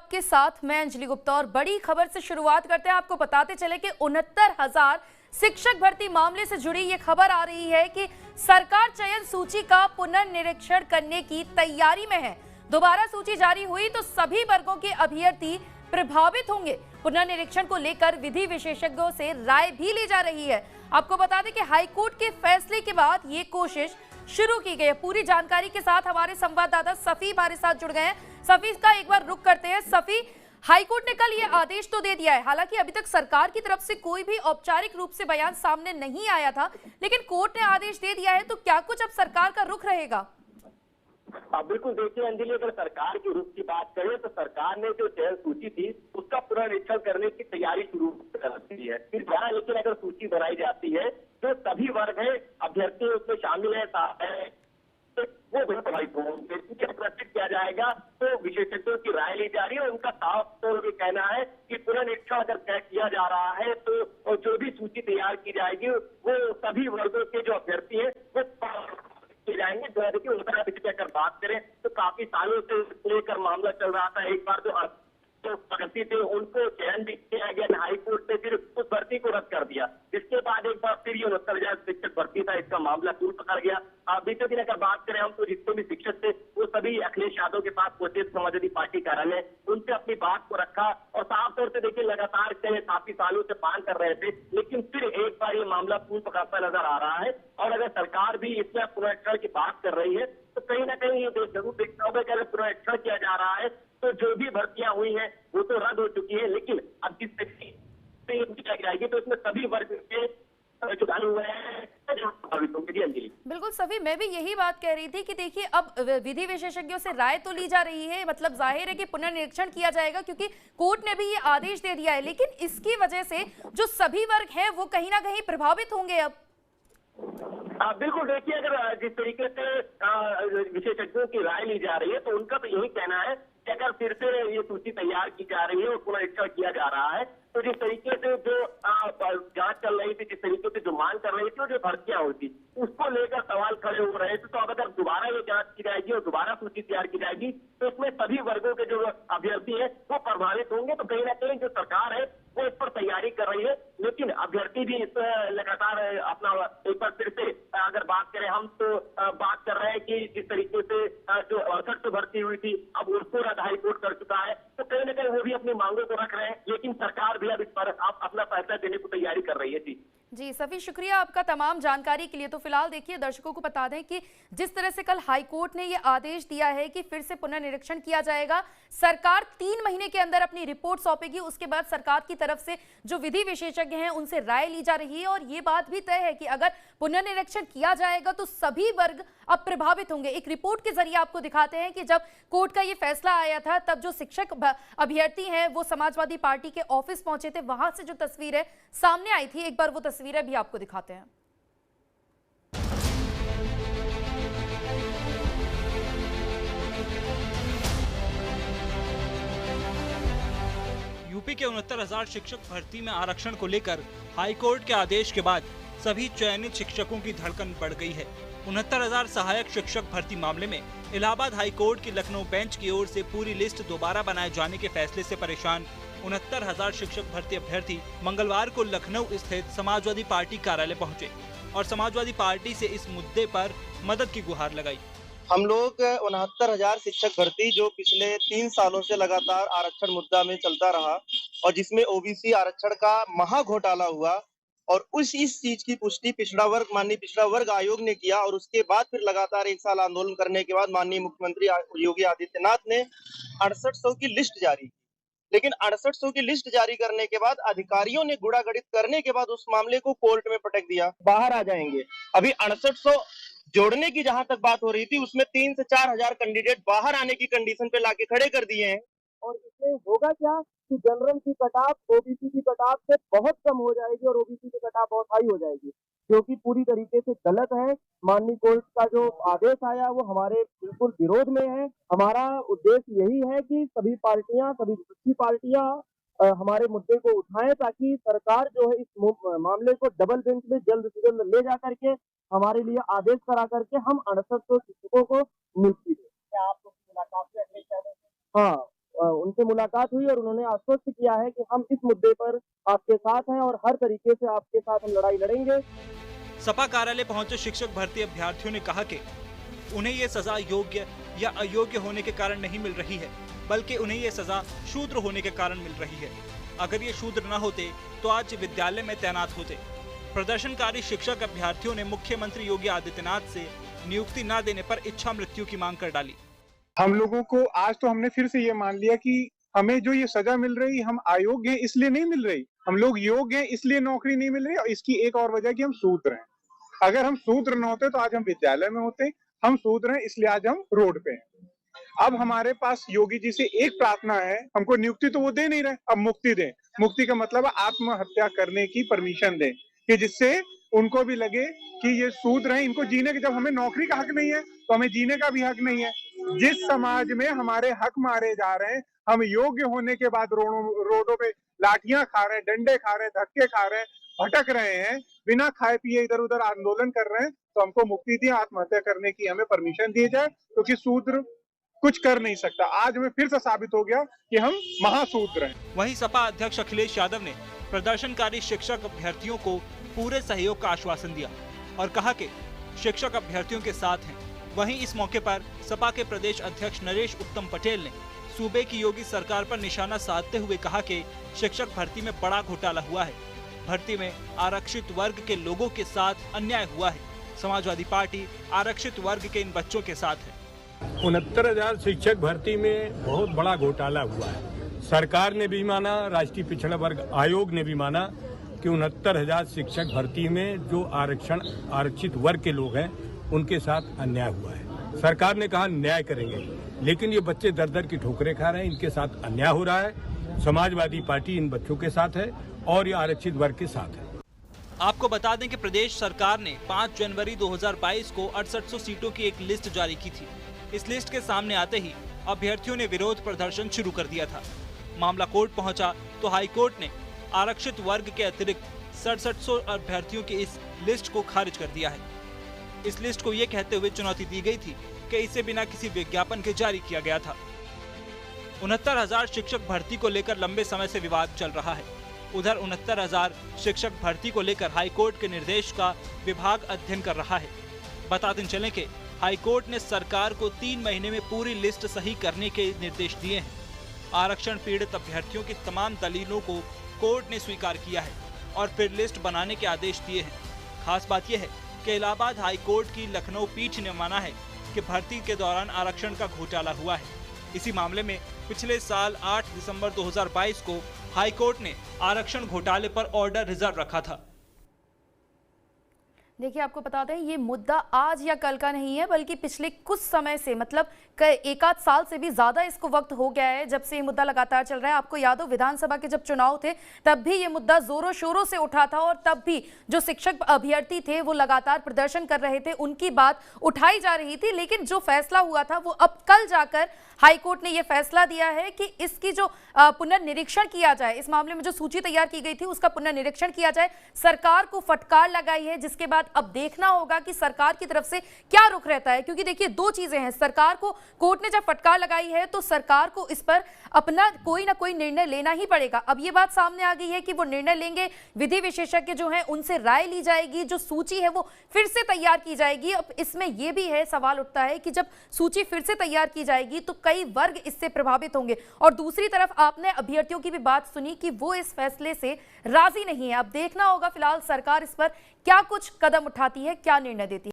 आपके साथ मैं अंजलि गुप्ता और बड़ी खबर से शुरुआत करते हैं। आपको बताते चले कि 69,000 शिक्षक भर्ती मामले से जुड़ी ये खबर आ रही है कि सरकार चयन सूची का पुनर्निरीक्षण करने की तैयारी में है। दोबारा सूची जारी हुई तो सभी वर्गों के अभ्यर्थी प्रभावित होंगे। पुनर्निरीक्षण को लेकर विधि विशेषज्ञों से राय भी ली जा रही है। आपको बता दें कि हाईकोर्ट के फैसले के बाद ये कोशिश शुरू की गई है। पूरी जानकारी के साथ हमारे संवाददाता सफी हमारे साथ जुड़ गए हैं। सफी का एक बार रुख करते हैं। सफी, हाईकोर्ट ने कल ये आदेश तो दे दिया है, हालांकि अभी तक सरकार की तरफ से कोई भी औपचारिक रूप से बयान सामने नहीं आया था, लेकिन कोर्ट ने आदेश दे दिया है, तो क्या कुछ अब सरकार का रुख रहेगा? बिल्कुल, देखिए अंजलि, अगर सरकार के रुख की बात करें तो सरकार ने जो चयन सूची थी उसका पुनरीक्षण करने की तैयारी शुरू कर दी है। फिर यहाँ लेकिन अगर सूची बनाई जाती है तो सभी वर्ग है अभ्यर्थी उसमें शामिल है वो भी प्रभावित होंगे। प्रस्तुत किया जाएगा तो विशेषज्ञों की राय ली जा रही है। उनका साफ तौर पर कहना है कि पुनरीक्षण अगर तय किया जा रहा है तो जो भी सूची तैयार की जाएगी वो सभी वर्गों के जो अभ्यर्थी है वो जाएंगे। जो है देखिए, उनका अगर बात करें तो काफी सालों से लेकर मामला चल रहा था। एक बार जो भर्ती थे उनको चयन भी किया गया, हाईकोर्ट ने फिर उस भर्ती को रद्द कर दिया। इसके बाद एक बार फिर ये 69,000 शिक्षक भर्ती था, इसका मामला दूर पकड़ गया। बीते दिन अगर बात करें हम तो जितने भी शिक्षक थे वो सभी अखिलेश यादव के पास पहुंचे, समाजवादी पार्टी कार्यालय, उनसे अपनी बात को रखा और साफ तौर से देखिए लगातार काफी सालों से मांग कर रहे थे, लेकिन फिर एक बार ये मामला पूर्ण पकड़ता नजर आ रहा है। और अगर सरकार भी इसमें पुनरीक्षण की बात कर रही है तो कहीं ना कहीं ये जरूर देखना होगा कि अगर पुनरीक्षण किया जा रहा है तो जो भी भर्तियां हुई हैं वो तो रद्द हो चुकी है, लेकिन अब जिस जाएगी तो इसमें सभी वर्ग के जो हुए हैं प्रभावित होंगे। जी अंजलि, बिल्कुल सभी, मैं भी यही बात कह रही थी कि देखिए अब विधि विशेषज्ञों से राय तो ली जा रही है, मतलब जाहिर है कि पुनर्निरीक्षण किया जाएगा क्योंकि कोर्ट ने भी ये आदेश दे दिया है, लेकिन इसकी वजह से जो सभी वर्ग हैं वो कहीं ना कहीं प्रभावित होंगे। अब बिल्कुल, देखिए अगर जिस तरीके से विशेषज्ञों की राय ली जा रही है तो उनका तो यही कहना है कि अगर फिर से ये सूची तैयार की जा रही है और पुनरीक्षण किया जा रहा है तो जिस तरीके से जो जांच चल रही थी, जिस तरीके से जो मांग कर रही थी और जो भर्तियां हुई थी उसको लेकर सवाल खड़े हो रहे थे, तो अब अगर दोबारा ये जांच की जाएगी और दोबारा सूची तैयार की जाएगी तो इसमें सभी वर्गों के जो अभ्यर्थी है वो प्रभावित होंगे। तो कहीं ना कहीं जो सरकार है वो इस पर तैयारी कर रही है, लेकिन अभ्यर्थी भी इस लगातार अपना एक बार फिर से अगर बात करें हम तो बात कर रहे हैं कि जिस तरीके से जो 68 भर्ती हुई थी अब उसको रद्द हाईकोर्ट कर चुका है, तो कहीं ना कहीं वो भी अपनी मांगों को रख रहे हैं, लेकिन सरकार भी अब इस पर अपना फैसला देने को तैयारी कर रही है। जी सफी, शुक्रिया आपका तमाम जानकारी के लिए। तो फिलहाल देखिए, दर्शकों को बता दें कि जिस तरह से कल हाईकोर्ट ने यह आदेश दिया है कि फिर से पुनर्निरीक्षण किया जाएगा, सरकार 3 महीने के अंदर अपनी रिपोर्ट सौंपेगी, उसके बाद सरकार की तरफ से जो विधि विशेषज्ञ हैं उनसे राय ली जा रही है और ये बात भी तय है कि अगर पुनर्निरीक्षण किया जाएगा तो सभी वर्ग अब प्रभावित होंगे। एक रिपोर्ट के जरिए आपको दिखाते हैं कि जब कोर्ट का ये फैसला आया था तब जो शिक्षक अभ्यर्थी हैं वो समाजवादी पार्टी के ऑफिस पहुंचे थे, वहां से जो तस्वीर है सामने आई थी, एक बार वो तस्वीरें भी आपको दिखाते हैं। यूपी के 69,000 शिक्षक भर्ती में आरक्षण को लेकर हाईकोर्ट के आदेश के बाद सभी चयनित शिक्षकों की धड़कन बढ़ गई है। 69,000 सहायक शिक्षक भर्ती मामले में इलाहाबाद हाईकोर्ट की लखनऊ बेंच की ओर से पूरी लिस्ट दोबारा बनाए जाने के फैसले से परेशान 69,000 शिक्षक भर्ती अभ्यर्थी मंगलवार को लखनऊ स्थित समाजवादी पार्टी कार्यालय पहुंचे और समाजवादी पार्टी से इस मुद्दे पर मदद की गुहार लगाई। हम लोग 69,000 शिक्षक भर्ती जो पिछले 3 सालों से लगातार आरक्षण मुद्दा में चलता रहा और जिसमें ओबीसी आरक्षण का महा घोटाला हुआ और इस चीज की पुष्टि माननीय पिछड़ा वर्ग आयोग ने किया और उसके बाद फिर लगातार 1 साल आंदोलन करने के बाद माननीय मुख्यमंत्री योगी आदित्यनाथ ने 6800 की लिस्ट जारी की। लेकिन 6800 की लिस्ट जारी करने के बाद अधिकारियों ने गुड़ागड़ित करने के बाद उस मामले को कोर्ट में पटक दिया, बाहर आ जाएंगे। अभी 6800 जोड़ने की जहां तक बात हो रही थी उसमें 3 से 4 हजार कैंडिडेट बाहर आने की कंडीशन पे लाके खड़े कर दिए हैं और इसमें होगा क्या कि जनरल की कटाव ओबीसी की कटाव से बहुत कम हो जाएगी और ओबीसी की कटाव बहुत हाई हो जाएगी, जो कि पूरी तरीके से गलत है। माननीय कोर्ट का जो आदेश आया वो हमारे बिल्कुल विरोध में है। हमारा उद्देश्य यही है कि सभी विपक्षी पार्टियां हमारे मुद्दे को उठाएं ताकि सरकार जो है इस मामले को डबल बेंच में जल्द से जल्द ले जा करके हमारे लिए आदेश करा करके हम 6800 शिक्षकों को नियुक्ति दें। क्या आप मुलाकात में? हाँ, उनसे मुलाकात हुई और उन्होंने आश्वस्त किया है कि हम इस मुद्दे पर आपके साथ हैं और हर तरीके से आपके साथ हम लड़ाई लड़ेंगे। सपा कार्यालय पहुंचे शिक्षक भर्ती अभ्यर्थियों ने कहा कि उन्हें ये सजा योग्य या अयोग्य होने के कारण नहीं मिल रही है, बल्कि उन्हें ये सजा शूद्र होने के कारण मिल रही है। अगर ये शूद्र न होते तो आज विद्यालय में तैनात होते। प्रदर्शनकारी शिक्षक अभ्यर्थियों ने मुख्यमंत्री योगी आदित्यनाथ से नियुक्ति न देने पर इच्छा मृत्यु की मांग कर डाली। हम लोगों को आज तो हमने फिर से ये मान लिया कि हमें जो ये सजा मिल रही, हम अयोग्य हैं इसलिए नहीं मिल रही, हम लोग योग्य हैं इसलिए नौकरी नहीं मिल रही। और इसकी एक और वजह कि हम शूद्र हैं। अगर हम शूद्र न होते तो आज हम विद्यालय में होते। हम शूद्र हैं इसलिए आज हम रोड पे हैं। अब हमारे पास योगी जी से एक प्रार्थना है, हमको नियुक्ति तो वो दे नहीं रहे, अब मुक्ति दें। मुक्ति का मतलब आत्महत्या करने की परमिशन दें, कि जिससे उनको भी लगे कि ये शूद्र हैं, इनको जीने के, जब हमें नौकरी का हक नहीं है तो हमें जीने का भी हक नहीं है। जिस समाज में हमारे हक मारे जा रहे हैं, हम योग्य होने के बाद रोडों पे लाठियां खा रहे हैं, डंडे खा रहे हैं, धक्के खा रहे हैं, भटक रहे हैं, बिना खाए पिए इधर उधर आंदोलन कर रहे हैं, तो हमको मुक्ति दी, आत्महत्या करने की हमें परमिशन दी जाए, क्योंकि शूद्र कुछ कर नहीं सकता। आज हमें फिर से साबित हो गया कि हम महाशूद्र हैं। वहीं सपा अध्यक्ष अखिलेश यादव ने प्रदर्शनकारी शिक्षक अभ्यर्थियों को पूरे सहयोग का आश्वासन दिया और कहा कि शिक्षक अभ्यर्थियों के साथ हैं। वहीं इस मौके पर सपा के प्रदेश अध्यक्ष नरेश उत्तम पटेल ने सूबे की योगी सरकार पर निशाना साधते हुए कहा कि शिक्षक भर्ती में बड़ा घोटाला हुआ है। भर्ती में आरक्षित वर्ग के लोगों के साथ अन्याय हुआ है। समाजवादी पार्टी आरक्षित वर्ग के इन बच्चों के साथ है। 69,000 शिक्षक भर्ती में बहुत बड़ा घोटाला हुआ है। सरकार ने भी माना, राष्ट्रीय पिछड़ा वर्ग आयोग ने भी माना कि 69,000 शिक्षक भर्ती में जो आरक्षित वर्ग के लोग हैं उनके साथ अन्याय हुआ है। सरकार ने कहा न्याय करेंगे, लेकिन ये बच्चे दर दर की ठोकरें खा रहे हैं, इनके साथ अन्याय हो रहा है। समाजवादी पार्टी इन बच्चों के साथ है और ये आरक्षित वर्ग के साथ है। आपको बता दें कि प्रदेश सरकार ने 5 जनवरी 2022 को 6800 सीटों की एक लिस्ट जारी की थी। इस लिस्ट के सामने आते ही अभ्यर्थियों ने विरोध प्रदर्शन शुरू कर दिया था। मामला कोर्ट पहुंचा तो हाई कोर्ट ने आरक्षित वर्ग के अतिरिक्त 6700 अभ्यर्थियों की इस लिस्ट को खारिज कर दिया है। इस लिस्ट को ये कहते हुए चुनौती दी गई थी कि इसे बिना किसी विज्ञापन के जारी किया गया था। 69,000 शिक्षक भर्ती को लेकर लंबे समय से विवाद चल रहा है। उधर 69,000 शिक्षक भर्ती को लेकर हाईकोर्ट के निर्देश का विभाग अध्ययन कर रहा है। बताते चलें कि हाईकोर्ट ने सरकार को 3 महीने में पूरी लिस्ट सही करने के निर्देश दिए हैं। आरक्षण पीड़ित अभ्यर्थियों की तमाम दलीलों को कोर्ट ने स्वीकार किया है और फिर लिस्ट बनाने के आदेश दिए हैं। खास बात यह है कि इलाहाबाद हाईकोर्ट की लखनऊ पीठ ने माना है कि भर्ती के दौरान आरक्षण का घोटाला हुआ है। इसी मामले में पिछले साल 8 दिसंबर 2022 को हाईकोर्ट ने आरक्षण घोटाले पर ऑर्डर रिजर्व रखा था। देखिए, आपको बता दें ये मुद्दा आज या कल का नहीं है, बल्कि पिछले कुछ समय से, मतलब एक आध साल से भी ज्यादा इसको वक्त हो गया है जब से ये मुद्दा लगातार चल रहा है। आपको याद हो विधानसभा के जब चुनाव थे तब भी ये मुद्दा जोरों शोरों से उठा था और तब भी जो शिक्षक अभ्यर्थी थे वो लगातार प्रदर्शन कर रहे थे, उनकी बात उठाई जा रही थी। लेकिन जो फैसला हुआ था वो अब कल जाकर हाईकोर्ट ने यह फैसला दिया है कि इसकी जो पुनर्निरीक्षण किया जाए, इस मामले में जो सूची तैयार की गई थी उसका पुनर्निरीक्षण किया जाए। सरकार को फटकार लगाई है, जिसके बाद अब देखना होगा कि सरकार की तरफ से क्या रुख रहता है। क्योंकि देखिए, दो चीजें हैं, सरकार को कोर्ट ने जब फटकार लगाई है तो सरकार को इस पर अपना कोई ना कोई निर्णय लेना ही पड़ेगा। अब ये बात सामने आ गई है कि वो निर्णय लेंगे, विधि विशेषज्ञ जो हैं उनसे राय ली जाएगी, जो सूची है वो फिर से तैयार की जाएगी। अब इसमें यह भी है, सवाल उठता है कि जब सूची फिर से तैयार की जाएगी तो कई वर्ग इससे प्रभावित होंगे। और दूसरी तरफ आपने अभ्यर्थियों की भी बात सुनी कि वो इस फैसले से राजी नहीं है। अब देखना होगा फिलहाल सरकार इस पर क्या कुछ कदम उठाती है, क्या निर्णय देती है।